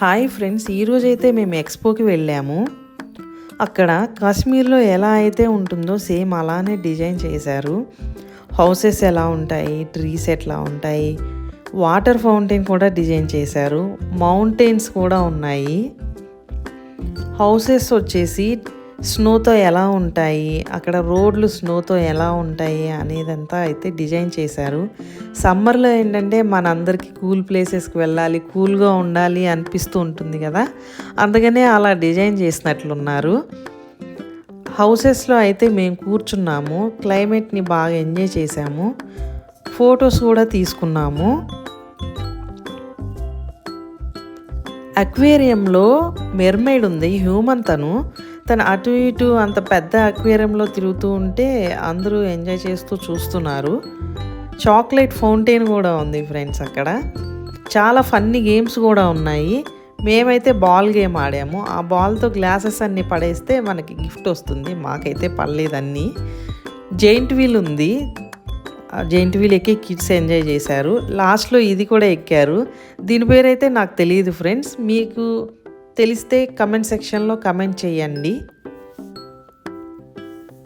Hi friends, ఈరోజైతే మేము ఎక్స్పోకి వెళ్ళాము. అక్కడ కాశ్మీర్లో ఎలా అయితే ఉంటుందో సేమ్ అలానే డిజైన్ చేశారు. హౌసెస్ ఎలా ఉంటాయి, ట్రీస్ ఎట్లా ఉంటాయి, వాటర్ ఫౌంటైన్ కూడా డిజైన్ చేశారు. మౌంటైన్స్ కూడా ఉన్నాయి. హౌసెస్ వచ్చేసి స్నోతో ఎలా ఉంటాయి, అక్కడ రోడ్లు స్నోతో ఎలా ఉంటాయి అనేదంతా అయితే డిజైన్ చేశారు. సమ్మర్లో ఏంటంటే మనందరికీ కూల్ ప్లేసెస్కి వెళ్ళాలి, కూల్గా ఉండాలి అనిపిస్తూ ఉంటుంది కదా, అందుకనే అలా డిజైన్ చేసినట్లున్నారు. హౌసెస్లో అయితే మేము కూర్చున్నాము, క్లైమేట్ని బాగా ఎంజాయ్ చేసాము, ఫొటోస్ కూడా తీసుకున్నాము. అక్వేరియంలో మెర్మైడ్ ఉంది, హ్యూమన్ తను అటు ఇటు అంత పెద్ద అక్వేరియంలో తిరుగుతూ ఉంటే అందరూ ఎంజాయ్ చేస్తూ చూస్తున్నారు. చాక్లెట్ ఫౌంటైన్ కూడా ఉంది ఫ్రెండ్స్. అక్కడ చాలా ఫన్నీ గేమ్స్ కూడా ఉన్నాయి. మేమైతే బాల్ గేమ్ ఆడాము. ఆ బాల్తో గ్లాసెస్ అన్నీ పడేస్తే మనకి గిఫ్ట్ వస్తుంది. మాకైతే పడలేదన్నీ. జెయింట్ వీల్ ఉంది, జెయింట్ వీల్ ఎక్కి కిడ్స్ ఎంజాయ్ చేశారు. లాస్ట్లో ఇది కూడా ఎక్కారు. దీని పేరైతే నాకు తెలియదు ఫ్రెండ్స్, మీకు తెలిస్తే కమెంట్ సెక్షన్లో కమెంట్ చేయండి.